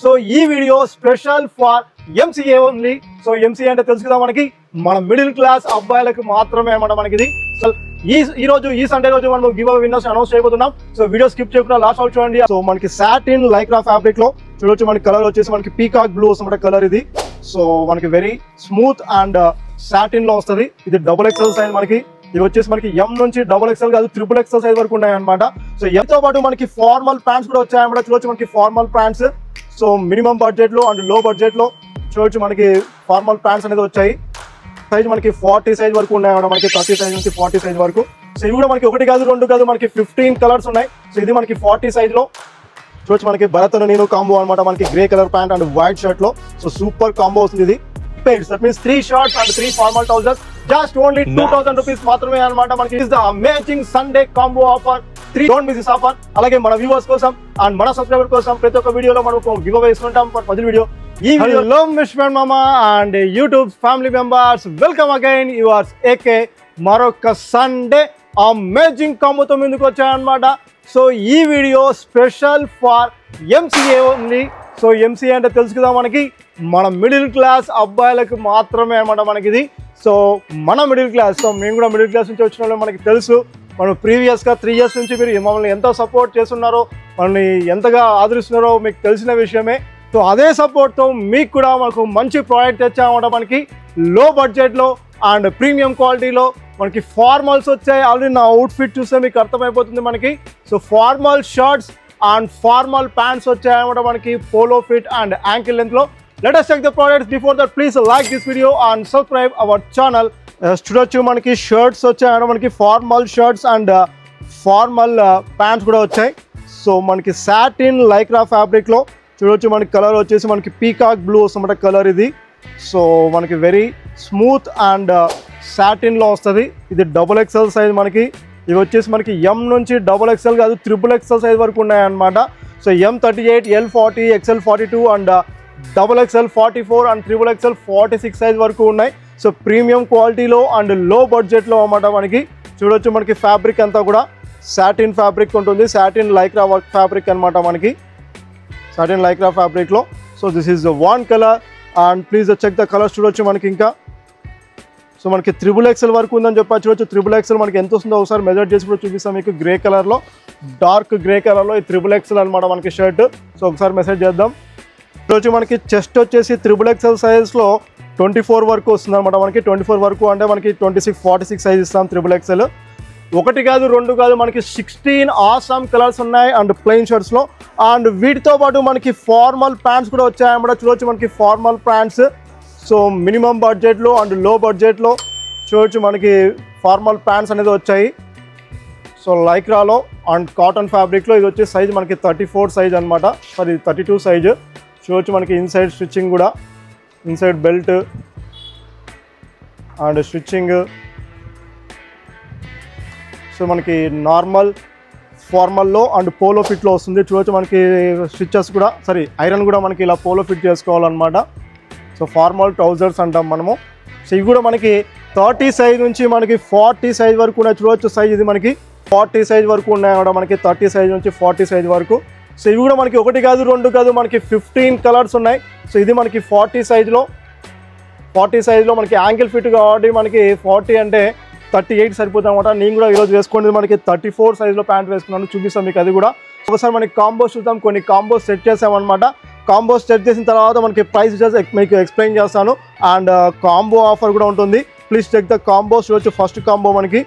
So ఈ video special for MCA only. So MCA అంటే తెలుసు కదా మనకి, మన మిడిల్ క్లాస్ అబ్బాయిలకు మాత్రమే అన్నమాట మనకి ఇది. సో ఈ రోజు ఈ సండే రోజు మనం గివ్ అవే విన్నర్స్ అనౌన్స్ చేయబోతున్నాం. సో వీడియో స్కిప్ చేయకుండా లాస్ట్ అవుట్ చూడండి. సో మనకి సాటిన్ లైక్రా ఫ్యాబ్రిక్ లో చూడొచ్చు, మనకి కలర్ వచ్చేసి మనకి పీకాక్ బ్లూ వస్తుంది కలర్ ఇది. సో మనకి వెరీ స్మూత్ అండ్ సాటిన్ లో వస్తుంది. ఇది డబుల్ ఎక్స్ఎల్ సైజ్ మనకి. ఇవి వచ్చేసి మనకి ఎం నుంచి డబుల్ ఎక్స్ఎల్ కాదు, ట్రిపుల్ ఎక్స్ఎల్ సైజ్ వరకు ఉన్నాయి అనమాట. సో ఎంతో పాటు మనకి ఫార్మల్ ప్యాంట్స్ కూడా వచ్చాయన్నమాట. చూడొచ్చు మనకి formal pants. So minimum budget లో అండ్ లో బడ్జెట్ లో చూడొచ్చు మనకి ఫార్మల్ ప్యాంట్స్ అనేది వచ్చాయి. సైజ్ మనకి 40 సైజ్ వరకు ఉన్నాయి అన్నమాట, మనకి 30 సైజ్ నుంచి 40 సైజ్ వరకు. సో ఇవి కూడా మనకి ఒకటి కాదు రెండు కాదు, మనకి 15 కలర్స్ ఉన్నాయి. సో ఇది మనకి 40 సైజ్ లో చూడొచ్చు, మనకి భరత్ నేను కాంబో అనమాట. మనకి grey colour pant and white shirt లో సో సూపర్ కాంబో వస్తుంది ఇది. That means 3 shirts and 3 formal trousers just only 2000 rupees మాత్రమే అనమాట. మనకి is the amazing Sunday combo offer. Don't miss this offer. అలాగే మన వ్యూవర్స్ కోసం అండ్ మన సబ్స్క్రైబర్ కోసం ప్రతి ఒక్క వీడియోలో మనం గివ్ అవే ఇస్తుంటాం. ఫస్ట్ వీడియో ఈ వీడియోలో మిస్టర్ మామా and YouTube family members, welcome again yours AK. మరొక సండే అమేజింగ్ కాంబోతో ముందుకు వచ్చాయన్నమాట. సో ఈ video special for MCA only. So MCA అంటే తెలుసు కదా మనకి, మన మిడిల్ క్లాస్ అబ్బాయిలకు మాత్రమే అనమాట మనకి ఇది. సో మన మిడిల్ క్లాస్, సో మేము కూడా మిడిల్ క్లాస్ నుంచి వచ్చిన వాళ్ళం, మనకి తెలుసు. మనం ప్రీవియస్గా 3 ఇయర్స్ నుంచి మీరు మమ్మల్ని ఎంతో సపోర్ట్ చేస్తున్నారో, మనల్ని ఎంతగా ఆదరిస్తున్నారో మీకు తెలిసిన విషయమే. సో అదే సపోర్ట్తో మీకు కూడా మనకు మంచి ప్రోడక్ట్ తెచ్చామన్నమాట. మనకి లో బడ్జెట్లో అండ్ ప్రీమియం క్వాలిటీలో మనకి ఫార్మల్స్ వచ్చాయి. ఆల్రెడీ నా అవుట్ఫిట్ చూస్తే మీకు అర్థమైపోతుంది మనకి. So formal shirts and formal pants వచ్చాయన్నమాట మనకి, పోలో ఫిట్ అండ్ యాంకిల్ లెంత్లో. Let us check the products. Before that, please like this video and subscribe our channel. చూడొచ్చు మనకి షర్ట్స్ వచ్చాయి, మనకి formal shirts and formal pants కూడా వచ్చాయి. So మనకి సాటిన్ లైక్రా ఫ్యాబ్రిక్లో చూడొచ్చు, మనకి కలర్ వచ్చేసి మనకి పీకాక్ బ్లూ వస్తుంది కలర్ ఇది. సో మనకి వెరీ స్మూత్ అండ్ సాటిన్లో వస్తుంది. ఇది డబుల్ ఎక్స్ఎల్ సైజ్ మనకి. ఇవి వచ్చేసి మనకి ఎం నుంచి డబుల్ ఎక్స్ఎల్ కాదు, ట్రిపుల్ ఎక్స్ఎల్ సైజ్ వరకు ఉన్నాయి అన్నమాట. So M38, L40, XL42 and double XL 44 and triple XL 46 size వరకు ఉన్నాయి. సో ప్రీమియం క్వాలిటీలో అండ్ లో బడ్జెట్లో అన్నమాట మనకి. చూడొచ్చు మనకి ఫ్యాబ్రిక్ అంతా కూడా సాటిన్ ఫ్యాబ్రిక్ ఉంటుంది, సాటిన్ లైక్రా వర్క్ ఫ్యాబ్రిక్ అనమాట మనకి, సాటిన్ లైక్రా ఫ్యాబ్రిక్లో. So this is one colour and please check the colours. చూడొచ్చు మనకి ఇంకా సో మనకి ట్రిపుల్ ఎక్స్ఎల్ వరకు ఉందని చెప్పి చూడొచ్చు. ట్రిపుల్ ఎక్స్ఎల్ మనకి ఎంత వస్తుందో ఒకసారి మెజర్ చేసి కూడా చూపిస్తాం మీకు. గ్రే కలర్లో, డార్క్ గ్రే కలర్లో ఈ ట్రిపుల్ ఎక్స్ఎల్ అనమాట మనకి షర్ట్. సో ఒకసారి మెసేజ్ చేద్దాం. చూడొచ్చు మనకి చెస్ట్ వచ్చేసి ట్రిపుల్ ఎక్స్ఎల్ సైజ్లో 24 వరకు వస్తుంది అనమాట మనకి. 24 వరకు అంటే మనకి 26, 46 సైజ్ ఇస్తాం ట్రిపుల్ ఎక్స్ఎల్. ఒకటి కాదు రెండు కాదు, మనకి 16 ఆసమ్ కలర్స్ ఉన్నాయి అండ్ ప్లెయిన్ షర్ట్స్లో. అండ్ వీటితో పాటు మనకి ఫార్మల్ ప్యాంట్స్ కూడా వచ్చాయన్నమాట. చూడొచ్చు మనకి ఫార్మల్ ప్యాంట్స్. సో మినిమం బడ్జెట్లో అండ్ లో బడ్జెట్లో చూడొచ్చు మనకి ఫార్మల్ ప్యాంట్స్ అనేది వచ్చాయి. సో లైక్రాలో అండ్ కాటన్ ఫ్యాబ్రిక్లో. ఇది వచ్చే సైజ్ మనకి 34 సైజ్ అనమాట, సారీ 32 సైజ్. చూడొచ్చు మనకి ఇన్సైడ్ స్టిచ్చింగ్ కూడా, inside belt and stitching. So మనకి నార్మల్ ఫార్మల్లో అండ్ పోలో ఫిట్లో వస్తుంది. చూడొచ్చు మనకి స్టిచెస్ కూడా, సారీ ఐరన్ కూడా మనకి ఇలా పోలో ఫిట్ చేసుకోవాలన్నమాట. సో ఫార్మల్ ట్రౌజర్స్ అంటాం మనము. సో ఇవి కూడా మనకి 30 సైజ్ నుంచి మనకి 40 సైజ్ వరకు ఉన్నాయి. చూడొచ్చు సైజ్ ఇది మనకి 40 సైజ్ వరకు ఉన్నాయి కూడా మనకి, 30 సైజ్ నుంచి 40 సైజ్ వరకు. సో ఇవి కూడా మనకి ఒకటి కాదు రెండు కాదు, మనకి 15 కలర్స్ ఉన్నాయి. సో ఇది మనకి 40 సైజ్లో మనకి యాంకిల్ ఫిట్ కాబట్టి మనకి 40 అంటే 38 సరిపోతుంది అనమాట. నేను కూడా ఈరోజు వేసుకునేది మనకి 34 సైజ్లో ప్యాంట్ వేసుకున్నాను, చూపిస్తాను మీకు అది కూడా. ఒకసారి మనకి కాంబోస్ చూద్దాం. కొన్ని కాంబోస్ సెట్ చేసామన్నమాట. కాంబోస్ సెట్ చేసిన తర్వాత మనకి ప్రైస్ మీకు ఎక్స్ప్లెయిన్ చేస్తాను అండ్ కాంబో ఆఫర్ కూడా ఉంటుంది. Please check the combos. చూడొచ్చు ఫస్ట్ కాంబో మనకి,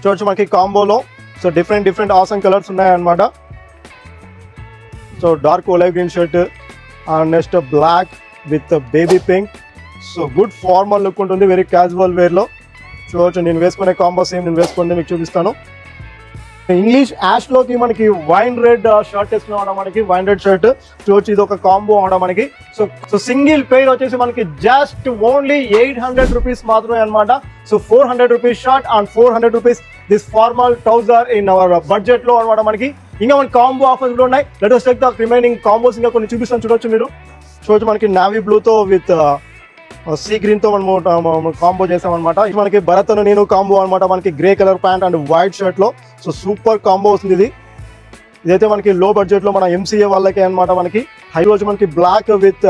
చూడొచ్చు మనకి కాంబోలో సో డిఫరెంట్ ఆసమ్ కలర్స్ ఉన్నాయన్నమాట. So dark olive green shirt and next black with baby pink. So good formal look ఉంటుంది, వెరీ క్యాజువల్ వేర్లో. చూడొచ్చు నేను వేసుకునే కాంబో సేమ్ నేను వేసుకుంటే మీకు చూపిస్తాను. ఇంగ్లీష్ యాష్లోకి మనకి వైన్ రెడ్ షర్ట్ వేసుకున్నాం మనకి, వైన్ రెడ్ షర్ట్. చూడొచ్చు ఇది ఒక కాంబో అవడం మనకి. సో సింగిల్ పెయిర్ వచ్చేసి మనకి జస్ట్ ఓన్లీ 800 రూపీస్ మాత్రమే అనమాట. So 400 rupees shirt and 400 rupees this formal trouser in our బడ్జెట్లో అనమాట మనకి. ఇంకా మనకి కాంబో ఆఫర్స్ కూడా ఉన్నాయి. Let us check the remaining combos. ఇంకా కొన్ని చూపిస్తాను చూడొచ్చు మీరు. చూడొచ్చు మనకి నావీ బ్లూతో విత్ సీ గ్రీన్తో మనం కాంబో చేసామన్నమాట. ఇది మనకి భరత్ నేను కాంబో అనమాట మనకి, grey colour pant and white షర్ట్లో. సో సూపర్ కాంబో వస్తుంది ఇది. ఇదైతే మనకి లో బడ్జెట్ లో మన ఎంసీఏ వాళ్ళకి అనమాట. మనకి హై రోజు మనకి బ్లాక్ విత్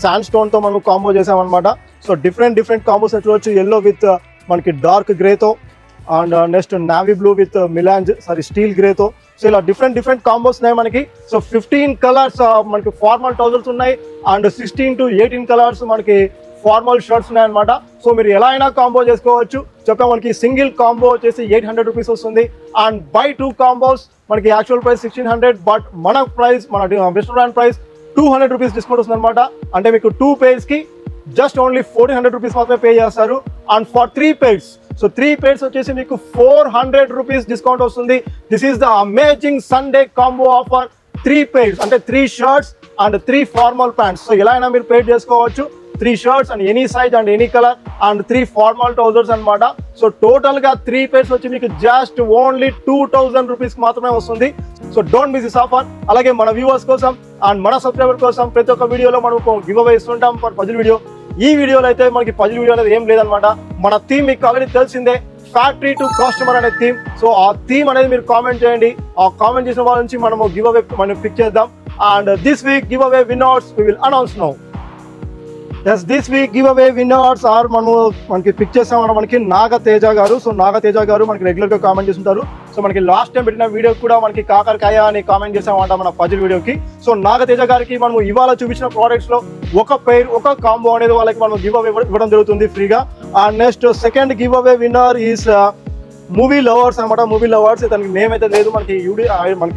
శాండ్ స్టోన్ తో మనం కాంబో చేసామన్నమాట. సో డిఫరెంట్ కాంబోస్ చూడొచ్చు. ఎల్లో విత్ మనకి డార్క్ గ్రేతో and next navy blue with steel గ్రేతో. సో ఇలా డిఫరెంట్ కాంబోస్ ఉన్నాయి మనకి. సో 15 కలర్స్ మనకి ఫార్మల్ ట్రౌజర్స్ ఉన్నాయి అండ్ 16 to 18 కలర్స్ మనకి ఫార్మల్ షర్ట్స్ ఉన్నాయి అనమాట. సో మీరు ఎలా అయినా కాంబో చేసుకోవచ్చు. చెప్పా మనకి సింగిల్ కాంబో వచ్చేసి 800 రూపీస్ వస్తుంది అండ్ బై 2 కాంబోస్ మనకి యాక్చువల్ ప్రైస్ 1600, బట్ మన ప్రైస్ మన best brand price 200 rupees discount వస్తుంది అనమాట. అంటే మీకు 2 pairs కి జస్ట్ ఓన్లీ 1400 రూపీస్ మాత్రమే పే చేస్తారు. And for 3 pairs, so 3 pairs వచ్చేసి మీకు 400 రూపీస్ డిస్కౌంట్ వస్తుంది. This is the amazing Sunday combo offer. 3 pairs అంటే 3 shirts and 3 formal pants. So ఎలా అయినా మీరు పే చేసుకోవచ్చు. 3 shirts and any size and any colour and 3 formal trousers అనమాట. So total గా 3 pairs వచ్చి మీకు జస్ట్ ఓన్లీ 2000 రూపీస్ మాత్రమే వస్తుంది. So don't miss this offer. అలాగే మన వ్యూవర్స్ కోసం అండ్ మన సబ్స్క్రైబర్ కోసం ప్రతి ఒక్క వీడియోలో మనం గివ్ అవే ఇస్తుంటాం ఫర్ పజిల్ వీడియో. ఈ వీడియోలో అయితే మనకి పజిల్ వీడియో అనేది ఏం లేదనమాట. మన థీమ్ మీకు ఆల్రెడీ తెలిసిందే, ఫ్యాక్టరీ టు కస్టమర్ అనే థీమ్. సో ఆ థీమ్ అనేది మీరు కామెంట్ చేయండి. ఆ కామెంట్ చేసిన వాళ్ళ నుంచి మనము గివ్ అవే మనం పిక్ చేద్దాం. And this week give away winners we will announce now. This week give away winners are మనకి పిక్ చేసామన్నమాట. మనకి నాగతేజ గారు. సో నాగతేజ గారు మనకి రెగ్యులర్ గా కామెంట్ చేస్తుంటారు. సో మనకి లాస్ట్ టైం పెట్టిన వీడియో కూడా మనకి కాకరకాయ అని కామెంట్ చేసామంట మన పజిల్ వీడియోకి. సో నాగతేజ గారికి మనం ఇవాళ చూపించిన ప్రోడక్ట్స్ లో ఒక పెయిర్ ఒక కాంబో అనేది వాళ్ళకి మనం గివ్ అవే ఇవ్వడం జరుగుతుంది ఫ్రీగా. And next second give away winner is movie lovers అనమాట. మూవీ లవర్స్, ఇతనికి నేమ్ అయితే లేదు. మనకి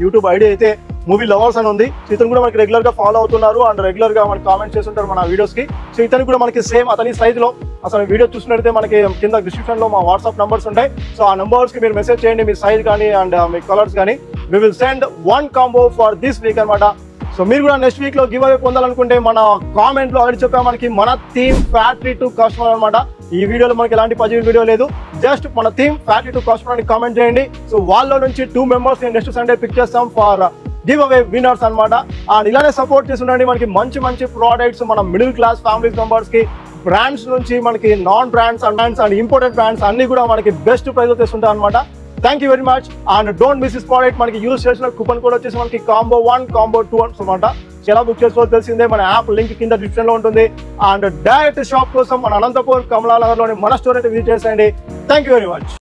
యూట్యూబ్ ఐడి అయితే మూవీ లవర్స్ అని ఉంది. సో ఇతను కూడా మనకి రెగ్యులర్ గా ఫాలో అవుతున్నారు అండ్ రెగ్యులర్ గా మనకి కామెంట్ చేస్తుంటారు మన వీడియోస్ కి. సో ఇతను కూడా మనకి సేమ్ అతని సైజ్ లో అసలు వీడియో చూసినట్లయితే మనకి కింద డిస్క్రిప్షన్ లో మా వాట్సాప్ నంబర్స్ ఉంటాయి. సో ఆ నంబర్స్ కి మీరు మెసేజ్ చేయండి మీ సైజ్ కానీ అండ్ మీ కలర్స్ కానీ. We will send 1 combo for this week అనమాట. సో మీరు కూడా నెక్స్ట్ వీక్ లో గివ్ అవే పొందాలనుకుంటే మన కామెంట్ లో ఆల్రెడీ చెప్పాము మనకి మన థీమ్ ఫ్యాక్టరీ టు కస్టమర్ అనమాట. ఈ వీడియోలో మనకి ఎలాంటి పజిల్ వీడియో లేదు, జస్ట్ మన థీమ్ ఫ్యాక్టరీ టు కస్టమర్ అని కామెంట్ చేయండి. సో వాళ్ళ నుంచి 2 మెంబర్స్ నెక్స్ట్ సండే పిక్ చేస్తాం ఫర్ గివ్ అవే విన్నర్స్ అనమాట. అండ్ ఇలానే సపోర్ట్ చేస్తుండండి. మనకి మంచి ప్రోడక్ట్స్ మన మిడిల్ క్లాస్ ఫ్యామిలీస్ మెంబర్స్ కి బ్రాండ్స్ నుంచి మనకి non brands and imported brands అన్ని కూడా మనకి బెస్ట్ ప్రైస్ లో తెస్తుంటాం అనమాట. Thank you very much and don't miss this product. మనకి యూజ్ చేసిన కూపన్ కోడ్ వచ్చేసి మనకి కాంబో 1 కాంబో 2 అనమాట. ఎలా బుక్ చేసుకోవాలో తెలిసిందే, మన యాప్ లింక్ కింద డిస్క్రిప్షన్ లో ఉంటుంది. అండ్ డైరెక్ట్ షాప్ కోసం మన అనంతపూర్ కమలానగర్ లోని మన స్టోర్ అయితే విజిట్ చేసేయండి. Thank you very much.